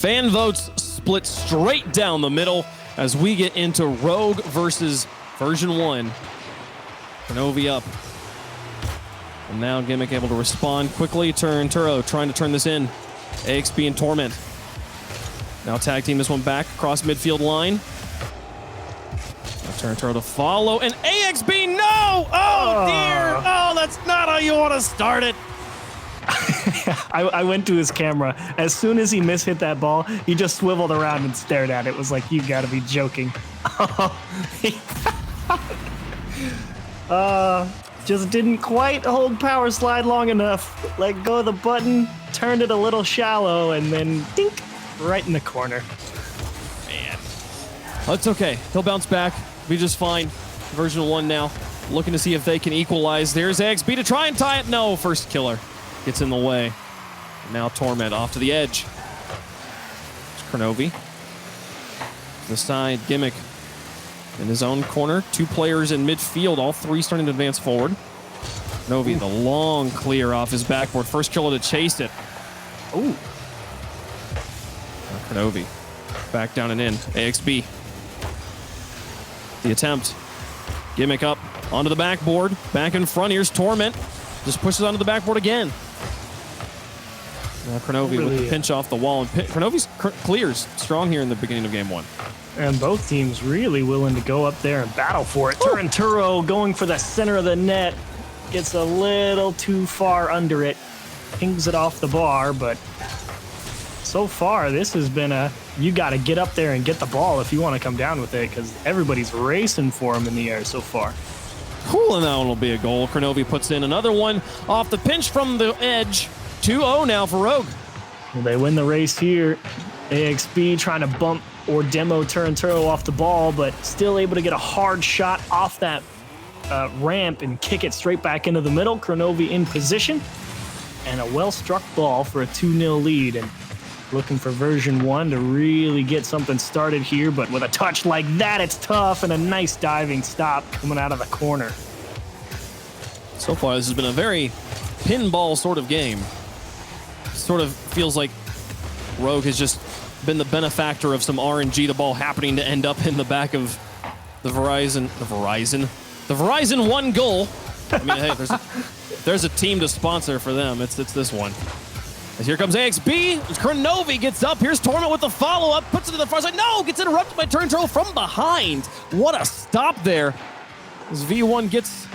Fan votes split straight down the middle as we get into Rogue versus Version 1. Kenovi up. And now Gimmick able to respond quickly. Turo trying to turn this in. AXB and Torment. Now tag team this one back across midfield line. Now Turo to follow. And AXB, no! Oh, dear! Oh, that's not how you want to start it. I went to his camera. As soon as he mishit that ball, he just swiveled around and stared at it. It was like, you gotta be joking. Just didn't quite hold power slide long enough. Let go of the button, turned it a little shallow, and then dink, right in the corner. Man. Oh, it's okay. He'll bounce back. Be just fine. Version 1 now. Looking to see if they can equalize. There's AXB to try and tie it. No, first killer. Gets in the way. Now Torment off to the edge. It's Kenovi. To the side, Gimmick in his own corner. Two players in midfield, all three starting to advance forward. Kenovi, the long clear off his backboard. First killer to chase it. Ooh. Kenovi back down and in. AXB. The attempt. Gimmick up onto the backboard. Back in front. Here's Torment. Just pushes onto the backboard again. Now Kenovi with the pinch off the wall. And Kenovi's clears strong here in the beginning of game one. And both teams really willing to go up there and battle for it. Turo going for the center of the net. Gets a little too far under it. Pings it off the bar, but so far this has been a, you got to get up there and get the ball if you want to come down with it, because everybody's racing for him in the air so far. Cool, and that one will be a goal. Kenovi puts in another one off the pinch from the edge. 2-0 now for Rogue. Well, they win the race here. AXB trying to bump or demo Turo off the ball, but still able to get a hard shot off that ramp and kick it straight back into the middle. Kenovi in position, and a well-struck ball for a 2-0 lead. And looking for Version 1 to really get something started here, but with a touch like that, it's tough, and a nice diving stop coming out of the corner. So far, this has been a very pinball sort of game. Sort of feels like Rogue has just been the benefactor of some RNG, the ball happening to end up in the back of the Version 1 goal. I mean, hey, there's a team to sponsor for them. It's this one. As here comes AXB. Kenovi gets up. Here's Torment with the follow-up. Puts it to the far side. No! Gets interrupted by Turo from behind. What a stop there. As V1 gets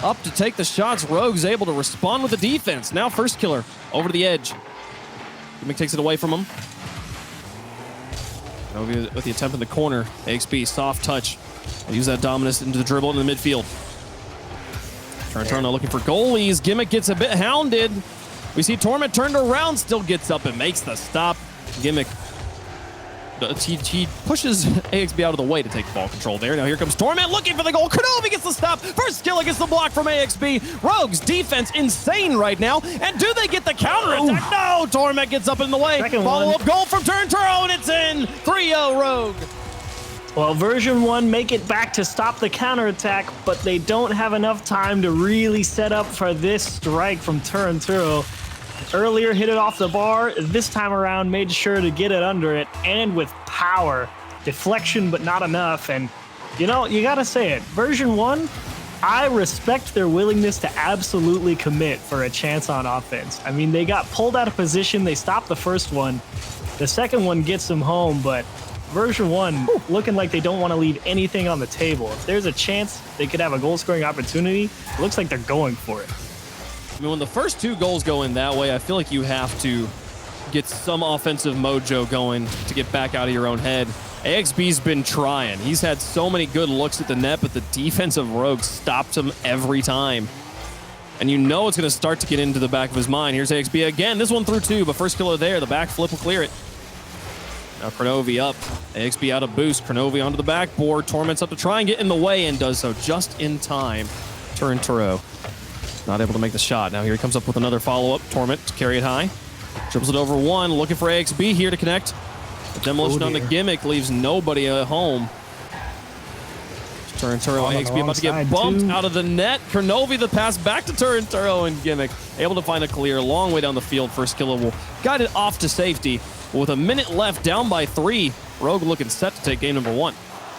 up to take the shots, Rogue's able to respond with the defense. Now first killer over to the edge. Gimmick takes it away from him. Kenovi with the attempt in the corner. AXB, soft touch. Use that dominance into the dribble in the midfield. Turo looking for goalies. Gimmick gets a bit hounded. We see Torment turned around, still gets up and makes the stop. Gimmick, he pushes AXB out of the way to take ball control there. Now here comes Torment looking for the goal. Kenovi gets the stop. First kill against the block from AXB. Rogue's defense insane right now. And do they get the counter attack? No, Torment gets up in the way. Follow-up goal from Turo, and it's in. 3-0 Rogue. Well, Version 1 make it back to stop the counterattack, but they don't have enough time to really set up for this strike from Turo. Earlier hit it off the bar. This time around made sure to get it under it, and with power. Deflection, but not enough. And, you know, you gotta say it. Version 1, I respect their willingness to absolutely commit for a chance on offense. I mean, they got pulled out of position. They stopped the first one. The second one gets them home, but Version 1 looking like they don't want to leave anything on the table. If there's a chance they could have a goal-scoring opportunity, it looks like they're going for it. I mean, when the first two goals go in that way, I feel like you have to get some offensive mojo going to get back out of your own head. AXB's been trying. He's had so many good looks at the net, but the defensive Rogue stopped him every time. And you know it's going to start to get into the back of his mind. Here's AXB again. This one through two, but first killer there. The back flip will clear it. Now Kenovi up. AXB out of boost. Kenovi onto the backboard. Torment's up to try and get in the way, and does so just in time. Turo not able to make the shot. Now here he comes up with another follow-up. Torment to carry it high. Dribbles it over one. Looking for AXB here to connect. The demolition on the Gimmick leaves nobody at home. Turo, AXB about to get bumped out of the net. Kenovi the pass back to Turo, and Gimmick able to find a clear long way down the field. First killer will guide it off to safety. With a minute left, down by 3, Rogue looking set to take game number 1.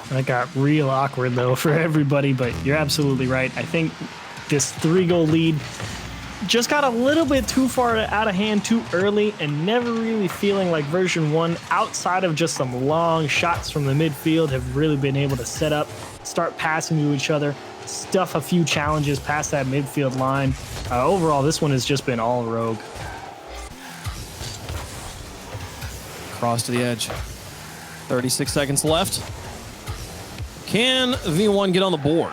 That got real awkward, though, for everybody, but you're absolutely right. I think this 3-goal lead just got a little bit too far out of hand too early, and never really feeling like Version 1, outside of just some long shots from the midfield, have really been able to set up, start passing to each other, stuff a few challenges past that midfield line. Overall, this one has just been all Rogue. Cross to the edge. 36 seconds left. Can V1 get on the board?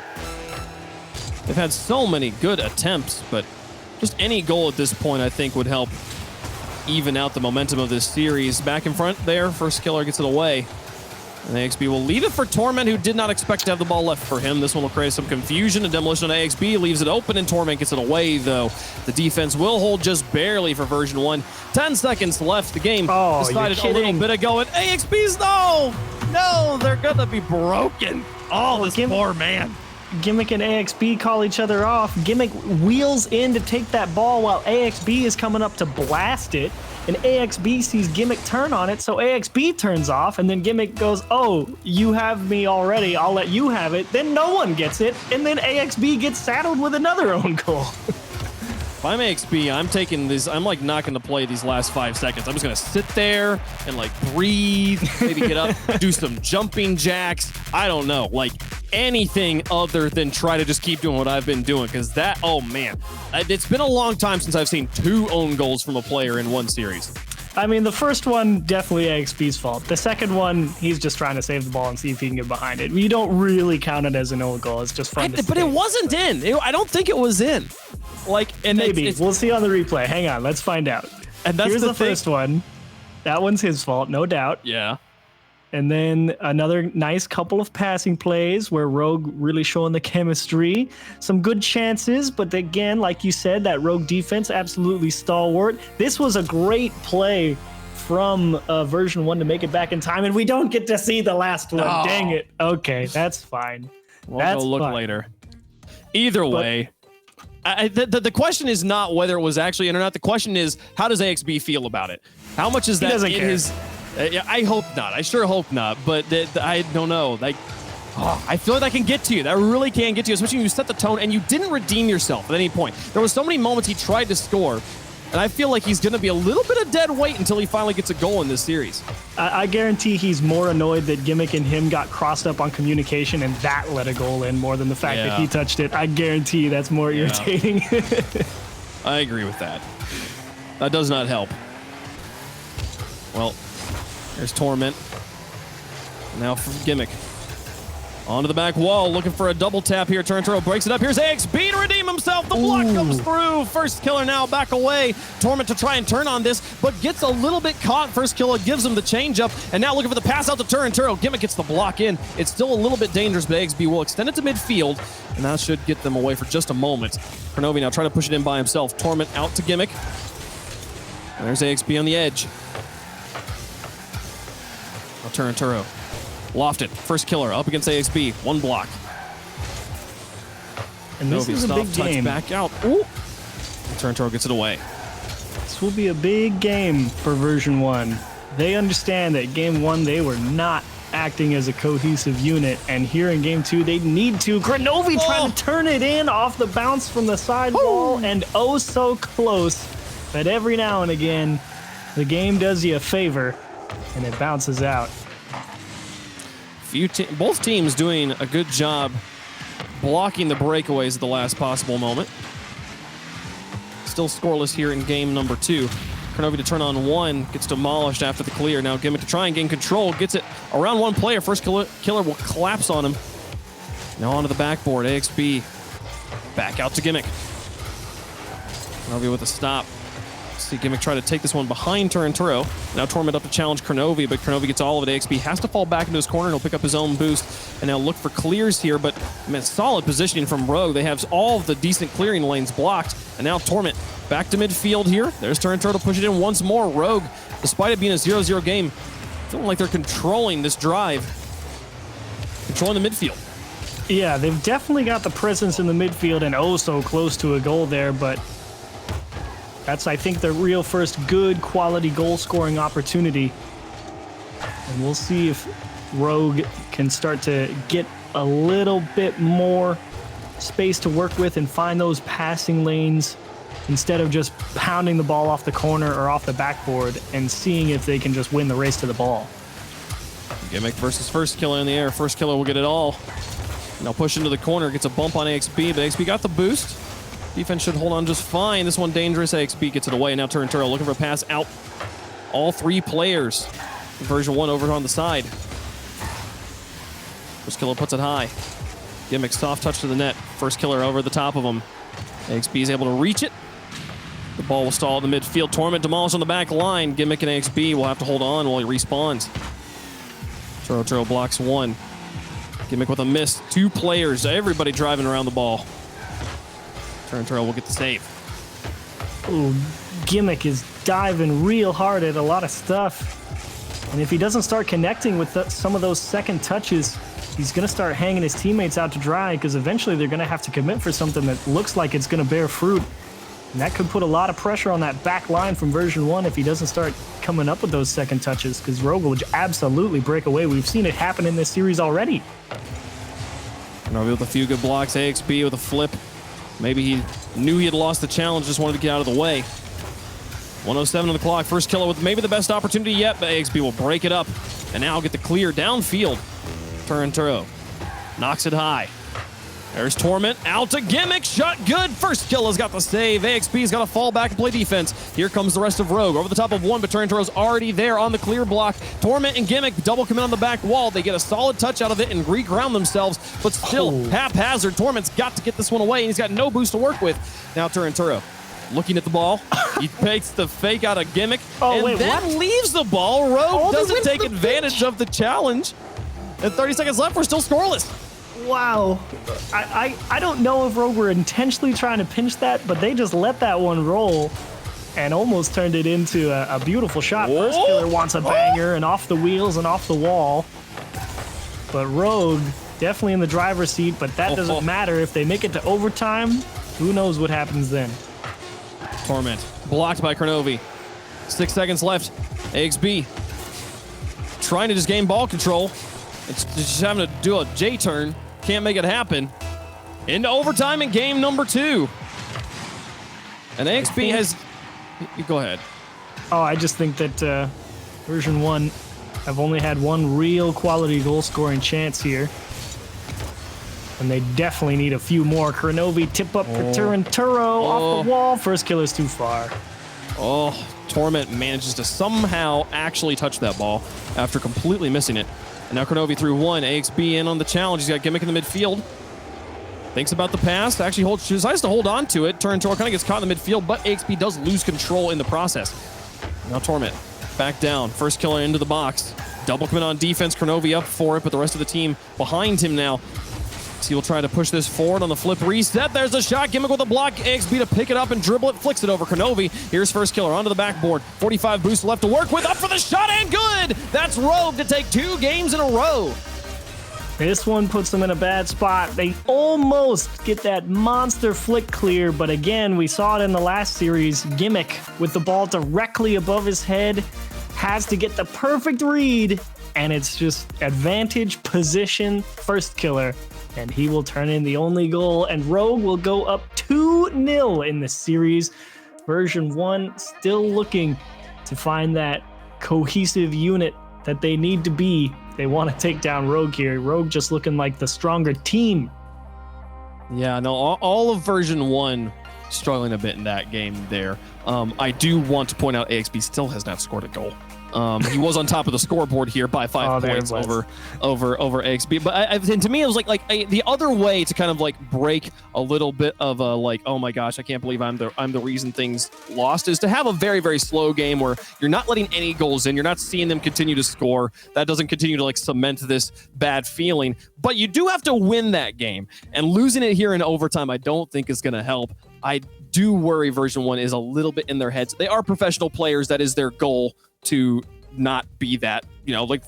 They've had so many good attempts, but just any goal at this point, I think, would help even out the momentum of this series. Back in front there, first killer gets it away. And AXB will leave it for Torment, who did not expect to have the ball left for him. This one will create some confusion. A demolition on AXB leaves it open, and Torment gets it away, though. The defense will hold just barely for Version 1. 10 seconds left. The game decided a little bit ago, and AXB's no, they're gonna be broken. Oh, this poor man. Gimmick and AXB call each other off. Gimmick wheels in to take that ball while AXB is coming up to blast it. And AXB sees Gimmick turn on it, so AXB turns off, and then Gimmick goes, oh, you have me already, I'll let you have it. Then no one gets it, and then AXB gets saddled with another own goal. If I'm AXB, I'm taking this, I'm like not gonna play these last 5 seconds. I'm just gonna sit there and like breathe, maybe get up, do some jumping jacks. I don't know, like anything other than try to just keep doing what I've been doing, because that, oh man, it's been a long time since I've seen 2 own goals from a player in one series. I mean, the first one, definitely AXB's fault. The second one, he's just trying to save the ball and see if he can get behind it. You don't really count it as an own goal. It's just fun to But it wasn't in. I don't think it was in. Like, and maybe. We'll see on the replay. Hang on, let's find out. And that's Here's the first one. That one's his fault, no doubt. Yeah. And then another nice couple of passing plays where Rogue really showing the chemistry. Some good chances, but again, like you said, that Rogue defense absolutely stalwart. This was a great play from Version 1 to make it back in time, and we don't get to see the last one. Oh. Dang it. Okay, that's fine. We'll go look later. Either way, the question is not whether it was actually in or not. The question is, how does AXB feel about it? How much is that in his... Yeah, I hope not. I sure hope not. But I don't know. Like, I feel like that can get to you. That really can get to you, especially when you set the tone and you didn't redeem yourself at any point. There were so many moments he tried to score, and I feel like he's going to be a little bit of dead weight until he finally gets a goal in this series. I guarantee he's more annoyed that Gimmick and him got crossed up on communication and that let a goal in more than the fact that he touched it. I guarantee that's more irritating. I agree with that. That does not help. Well, there's Torment. Now from Gimmick. Onto the back wall, looking for a double tap here. Turnturo breaks it up. Here's AXB to redeem himself. The block comes through. First killer now back away. Torment to try and turn on this, but gets a little bit caught. First killer gives him the changeup, and now looking for the pass out to Turnturo. Gimmick gets the block in. It's still a little bit dangerous, but AXB will extend it to midfield, and that should get them away for just a moment. Kronovi now trying to push it in by himself. Torment out to Gimmick. And there's AXB on the edge. Turnturo. Lofted. First killer up against AXB. One block. And this is a big game. Back out. Ooh. Turnturo gets it away. This will be a big game for Version 1. They understand that Game 1, they were not acting as a cohesive unit, and here in Game 2, they need to. Kronovi trying to turn it in off the bounce from the side wall, and oh so close. But every now and again, the game does you a favor, and it bounces out. Both teams doing a good job blocking the breakaways at the last possible moment. Still scoreless here in game number 2. Kronovi to turn on one, gets demolished after the clear. Now Gimmick to try and gain control, gets it around one player. First killer will collapse on him. Now onto the backboard, AXB back out to Gimmick. Kronovi with a stop. See Gimmick try to take this one behind Turnturo. Now Torment up to challenge Kronovi, but Kronovi gets all of it. AXB has to fall back into his corner, and he'll pick up his own boost. And now look for clears here, but man, solid positioning from Rogue. They have all of the decent clearing lanes blocked. And now Torment back to midfield here. There's Turnturo to push it in once more. Rogue, despite it being a 0-0 game, feeling like they're controlling this drive. Controlling the midfield. Yeah, they've definitely got the presence in the midfield and oh so close to a goal there, but That's, I think, the real first good quality goal scoring opportunity. And we'll see if Rogue can start to get a little bit more space to work with and find those passing lanes instead of just pounding the ball off the corner or off the backboard and seeing if they can just win the race to the ball. Gimmick versus first killer in the air. First killer will get it all. Now push into the corner, gets a bump on AXB, but AXB got the boost. Defense should hold on just fine. This one dangerous. AXB gets it away. Now Turnturo looking for a pass out. All three players. Version 1 over on the side. First killer puts it high. Gimmick soft touch to the net. First killer over the top of him. AXB is able to reach it. The ball will stall in the midfield. Torment demolished on the back line. Gimmick and AXB will have to hold on while he respawns. Turnturo blocks one. Gimmick with a miss. Two players. Everybody driving around the ball. Turnturo will get the save. Ooh, Gimmick is diving real hard at a lot of stuff. And if he doesn't start connecting with some of those second touches, he's going to start hanging his teammates out to dry because eventually they're going to have to commit for something that looks like it's going to bear fruit. And that could put a lot of pressure on that back line from Version 1 if he doesn't start coming up with those second touches, because Rogue will absolutely break away. We've seen it happen in this series already. Novi with a few good blocks. AXB with a flip. Maybe he knew he had lost the challenge, just wanted to get out of the way. 107 on the clock. First killer with maybe the best opportunity yet, but AXB will break it up and now get the clear downfield. Turnturo knocks it high. There's Torment out to Gimmick. Shot good. First kill has got the save. AXB's got to fall back and play defense. Here comes the rest of Rogue. Over the top of one, but Turnturo's already there on the clear block. Torment and Gimmick double commit on the back wall. They get a solid touch out of it and reground themselves, but still haphazard. Torment's got to get this one away, and he's got no boost to work with. Now Turnturo looking at the ball. He takes the fake out of Gimmick and then leaves the ball. Rogue doesn't take advantage of the challenge. And 30 seconds left, we're still scoreless. Wow. I don't know if Rogue were intentionally trying to pinch that, but they just let that one roll and almost turned it into a beautiful shot. First killer wants a banger and off the wheels and off the wall. But Rogue definitely in the driver's seat, but that doesn't matter. If they make it to overtime, who knows what happens then. Torment blocked by Kronovi. 6 seconds left. AXB trying to just gain ball control. It's just having to do a J-turn. Can't make it happen. Into overtime in game number 2. And AXB has... You go ahead. Oh, I just think that Version 1 have only had one real quality goal-scoring chance here. And they definitely need a few more. Kronovi tip up for Turnturo off the wall. First killer's too far. Torment manages to somehow actually touch that ball after completely missing it. And now Kronovi through one. AXB in on the challenge. He's got Gimmick in the midfield. Thinks about the pass. Actually decides to hold on to it. Turnturo kind of gets caught in the midfield, but AXB does lose control in the process. Now Torment back down. First killer into the box. Double commit on defense. Kronovi up for it, but the rest of the team behind him now. So he will try to push this forward on the flip reset. There's a shot. Gimmick with a block. AXB to pick it up and dribble it. Flicks it over Kronovi. Here's first killer onto the backboard. 45 boost left to work with. Up for the shot and good. That's Rogue to take 2 games in a row. This one puts them in a bad spot. They almost get that monster flick clear, but again, we saw it in the last series. Gimmick with the ball directly above his head has to get the perfect read, and it's just advantage position first killer. And he will turn in the only goal, and Rogue will go up 2-0 in this series. Version 1 still looking to find that cohesive unit that they need to be. They want to take down Rogue here. Rogue just looking like the stronger team. Yeah, no, all of Version 1 struggling a bit in that game there. I do want to point out AXB still has not scored a goal. He was on top of the scoreboard here by 5 points over AXB. But and to me, it was like the other way to kind of like break a little bit of a like, oh my gosh, I can't believe I'm the reason things lost, is to have a very, very slow game where you're not letting any goals in. You're not seeing them continue to score. That doesn't continue to like cement this bad feeling. But you do have to win that game. And losing it here in overtime, I don't think is going to help. I do worry Version 1 is a little bit in their heads. They are professional players. That is their goal, to not be that, like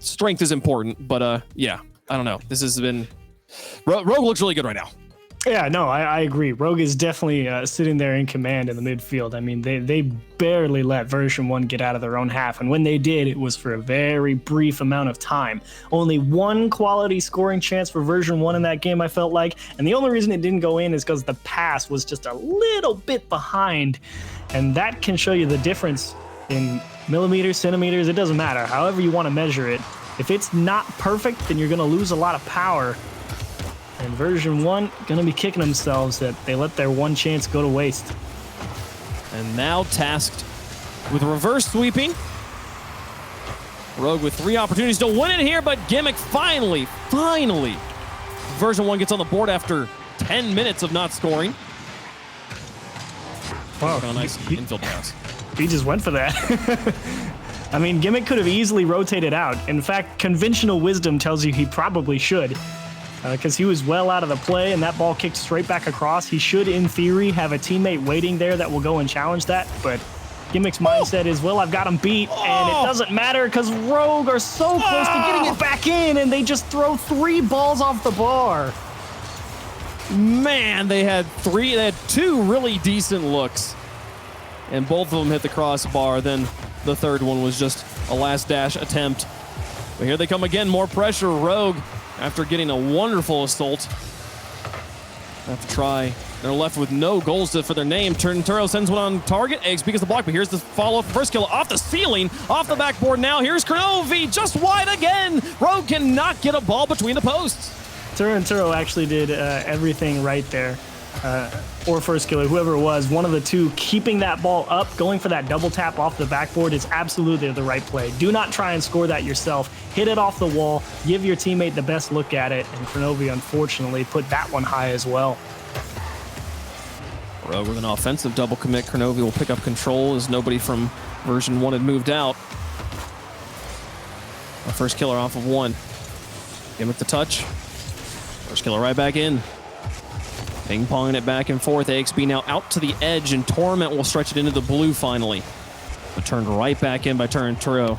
strength is important, but yeah, I don't know. This has been, Rogue looks really good right now. Yeah, no, I agree. Rogue is definitely sitting there in command in the midfield. I mean, they barely let Version 1 get out of their own half, and when they did, it was for a very brief amount of time. Only one quality scoring chance for Version 1 in that game, I felt like, and the only reason it didn't go in is because the pass was just a little bit behind, and that can show you the difference in millimeters, centimeters, it doesn't matter. However you want to measure it. If it's not perfect, then you're going to lose a lot of power. And Version 1 going to be kicking themselves that they let their one chance go to waste. And now tasked with reverse sweeping. Rogue with 3 opportunities to win it here, but Gimmick finally, Version 1 gets on the board after 10 minutes of not scoring. Wow, a nice infield pass. He just went for that. I mean, Gimmick could have easily rotated out. In fact, conventional wisdom tells you he probably should. Because he was well out of the play and that ball kicked straight back across. He should, in theory, have a teammate waiting there that will go and challenge that. But Gimmick's mindset is, well, I've got him beat, and it doesn't matter because Rogue are so close to getting it back in, and they just throw 3 balls off the bar. Man, they had 2 really decent looks, and both of them hit the crossbar. Then the third one was just a last dash attempt. But here they come again, more pressure. Rogue, after getting a wonderful assault, have to try. They're left with no goals for their name. Turnturo sends one on target. AXB gets the block, but here's the follow-up. First kill off the ceiling, off the backboard now. Here's Kronovi, just wide again. Rogue cannot get a ball between the posts. Turnturo actually did everything right there. Or first killer, whoever it was, one of the two, keeping that ball up, going for that double tap off the backboard is absolutely the right play. Do not try and score that yourself. Hit it off the wall, give your teammate the best look at it, and Kronovi, unfortunately, put that one high as well. Rogue with an offensive double commit. Kronovi will pick up control as nobody from Version 1 had moved out. A first killer off of 1. Gimmick the touch. First killer right back in. Ping-ponging it back and forth. AXB now out to the edge, and Torment will stretch it into the blue finally. But turned right back in by Turnturo.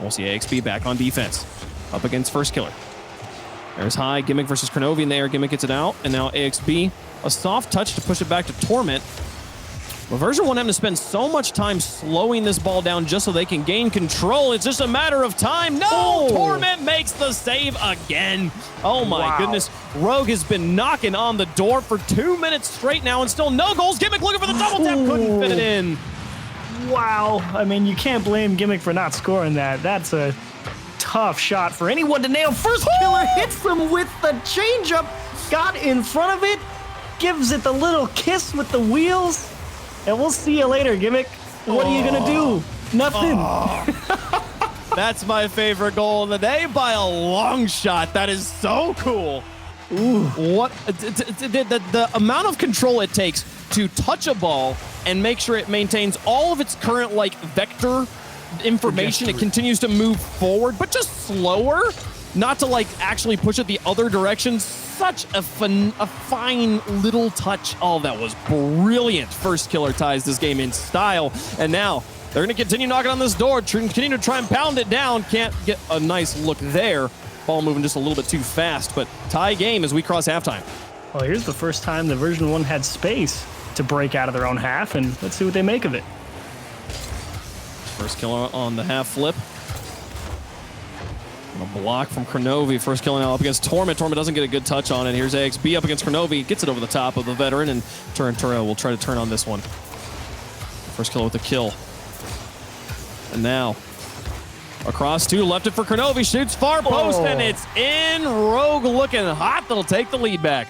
We'll see AXB back on defense. Up against first killer. There's high. Gimmick versus Kronovi in there. Gimmick gets it out, and now AXB. A soft touch to push it back to Torment. But Version 1 having to spend so much time slowing this ball down just so they can gain control. It's just a matter of time. No! Oh. Torment makes the save again. Oh my goodness. Rogue has been knocking on the door for 2 minutes straight now and still no goals. Gimmick looking for the double tap. Couldn't fit it in. Wow. I mean, you can't blame Gimmick for not scoring that. That's a tough shot for anyone to nail. First killer hits him with the changeup. Got in front of it. Gives it the little kiss with the wheels. And we'll see you later, Gimmick. What are you going to do? Nothing. That's my favorite goal of the day by a long shot. That is so cool. Ooh. What the amount of control it takes to touch a ball and make sure it maintains all of its current like vector information. It continues to move forward, but just slower, not to like actually push it the other direction. Such a fine little touch. Oh, that was brilliant. First killer ties this game in style, and now they're going to continue knocking on this door, continue to try and pound it down. Can't get a nice look there. Ball moving just a little bit too fast, but tie game as we cross halftime. Well, here's the first time the Version 1 had space to break out of their own half, and let's see what they make of it. First killer on the half flip. A block from Kronovi. First kill now up against Torment. Torment doesn't get a good touch on it. Here's AXB up against Kronovi. Gets it over the top of the veteran, and Turnturo will try to turn on this one. First kill with a kill. And now, across two, left it for Kronovi. Shoots far post, and it's in. Rogue looking hot. They'll take the lead back.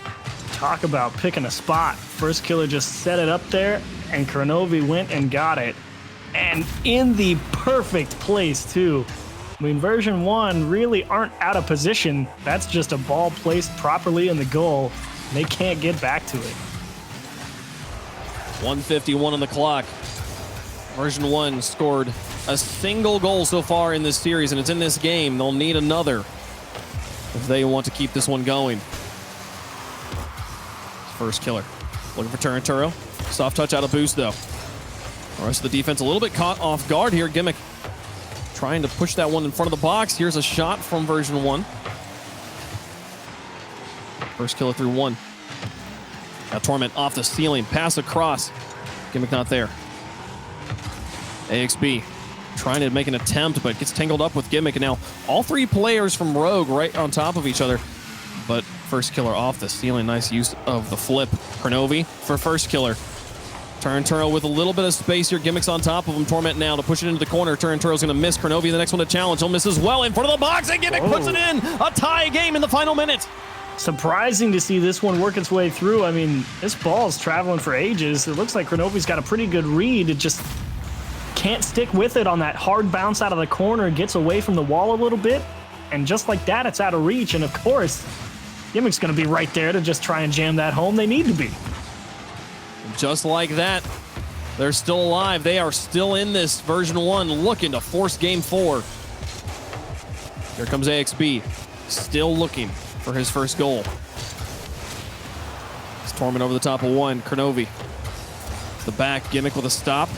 Talk about picking a spot. First killer just set it up there, and Kronovi went and got it. And in the perfect place, too. I mean, Version 1 really aren't out of position. That's just a ball placed properly in the goal. They can't get back to it. 1:51 on the clock. Version 1 scored a single goal so far in this series, and it's in this game. They'll need another if they want to keep this one going. First killer. Looking for Turnturo. Soft touch out of boost, though. The rest of the defense a little bit caught off guard here. Gimmick trying to push that one in front of the box. Here's a shot from Version 1. First killer through 1. Torment off the ceiling, pass across. Gimmick not there. AXB trying to make an attempt, but gets tangled up with Gimmick. And now all three players from Rogue right on top of each other. But first killer off the ceiling. Nice use of the flip. Kronovi for first killer. Turnturo with a little bit of space here. Gimmick's on top of him. Torment now to push it into the corner. Turnturo's going to miss. Kronovi the next one to challenge. He'll miss as well in front of the box, and Gimmick puts it in. A tie game in the final minute. Surprising to see this one work its way through. I mean, this ball's traveling for ages. It looks like Kronovi's got a pretty good read. It just can't stick with it on that hard bounce out of the corner. Gets away from the wall a little bit, and just like that, it's out of reach. And of course, Gimmick's going to be right there to just try and jam that home. They need to be. Just like that, they're still alive. They are still in this version 1, looking to force game 4. Here comes AXB, still looking for his first goal. It's Torment over the top of one. Kronovi to the back. Gimmick with a stop.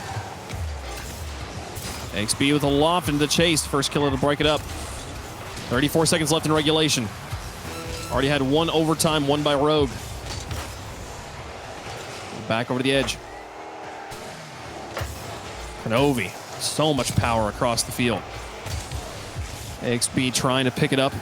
AXB with a loft into the chase. First killer to break it up. 34 seconds left in regulation. Already had one overtime, won by Rogue. Back over to the edge. Kronovi, so much power across the field. AXB trying to pick it up.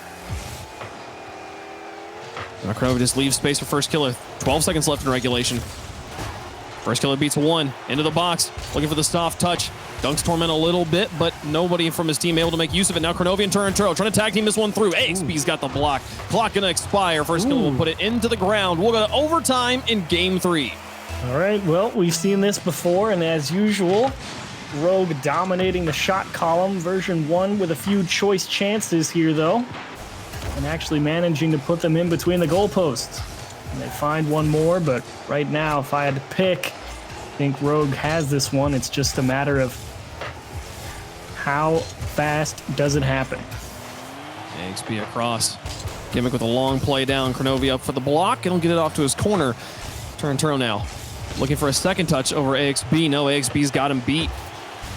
Now Kronovi just leaves space for first killer. 12 seconds left in regulation. First killer beats one. Into the box, looking for the soft touch. Dunks Torment a little bit, but nobody from his team able to make use of it. Now Kronovi and Turnturo trying to tag team this one through. AXB's got the block. Clock gonna expire. First killer will put it into the ground. We'll go to overtime in game 3. All right, well, we've seen this before, and as usual, Rogue dominating the shot column. Version 1 with a few choice chances here, though, and actually managing to put them in between the goalposts. And they find one more, but right now, if I had to pick, I think Rogue has this one. It's just a matter of how fast does it happen. AXB across. Gimmick with a long play down. Kronovi up for the block, and he'll get it off to his corner. Turnturo now. Looking for a second touch over AXB. No, AXB's got him beat.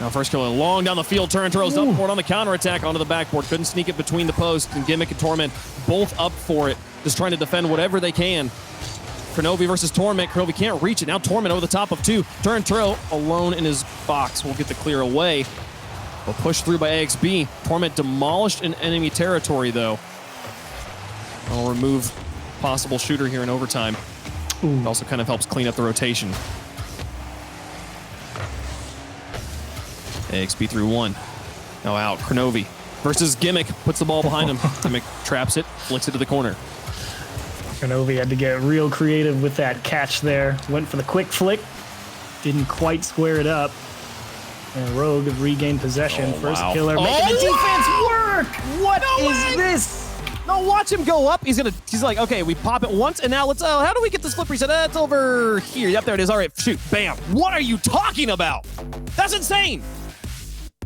Now first killer long down the field. Turnturo's up for it on the counterattack onto the backboard. Couldn't sneak it between the posts, and Gimmick and Torment both up for it. Just trying to defend whatever they can. Kronovi versus Torment. Kronovi can't reach it. Now Torment over the top of two. Turnturo alone in his box will get the clear away. Will push through by AXB. Torment demolished in enemy territory, though. I'll remove possible shooter here in overtime. It also kind of helps clean up the rotation. AXB through one. Now out. Kronovi versus Gimmick. Puts the ball behind him. Gimmick traps it, flicks it to the corner. Kronovi had to get real creative with that catch there. Went for the quick flick. Didn't quite square it up. And Rogue regained possession. First killer making the defense work. What is this? No, watch him go up. He's like, okay, we pop it once, and now let's, how do we get this flip reset? It's over here. Yep, there it is. All right, shoot, bam. What are you talking about? That's insane.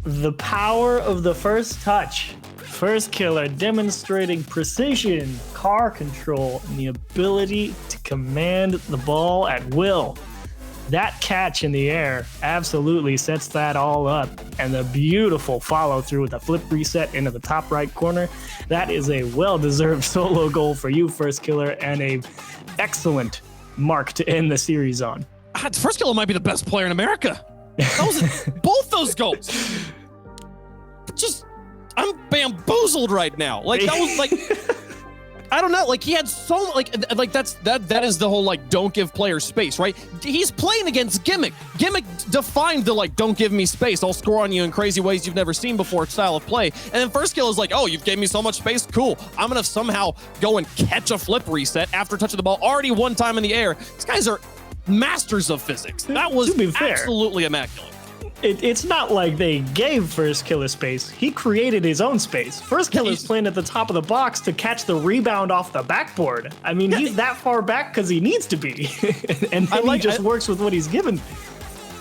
The power of the first touch. First killer demonstrating precision, car control, and the ability to command the ball at will. That catch in the air absolutely sets that all up. And the beautiful follow through with a flip reset into the top right corner. That is a well-deserved solo goal for you, First Killer, and a excellent mark to end the series on. First Killer might be the best player in America. Both those goals. I'm bamboozled right now. Like, that was like... I don't know, like he had so that is the whole like don't give players space, right? He's playing against Gimmick. Gimmick defined the like don't give me space, I'll score on you in crazy ways you've never seen before style of play. And then First Kill is like, oh, you've gave me so much space, cool. I'm gonna somehow go and catch a flip reset after touching the ball already one time in the air. These guys are masters of physics. That was absolutely immaculate. It's not like they gave First Killer space. He created his own space. First Killer's playing at the top of the box to catch the rebound off the backboard. I mean, he's that far back because he needs to be. And then he just works with what he's given.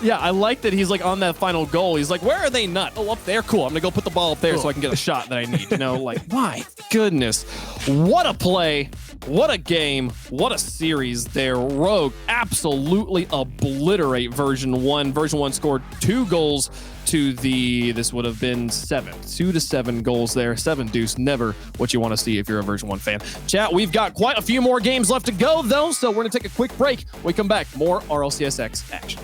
Yeah, I like that he's like on that final goal. He's like, where are they not? Oh, up there. Cool. I'm going to go put the ball up there so I can get a shot that I need. You know, like, my goodness. What a play. What a game. What a series there. Rogue absolutely obliterate Version 1. Version 1 scored 2 goals to the, this would have been 7. 2 to 7 goals there. 7 deuce. Never what you want to see if you're a Version 1 fan. Chat, we've got quite a few more games left to go, though, so we're going to take a quick break. When we come back, more RLCSX action.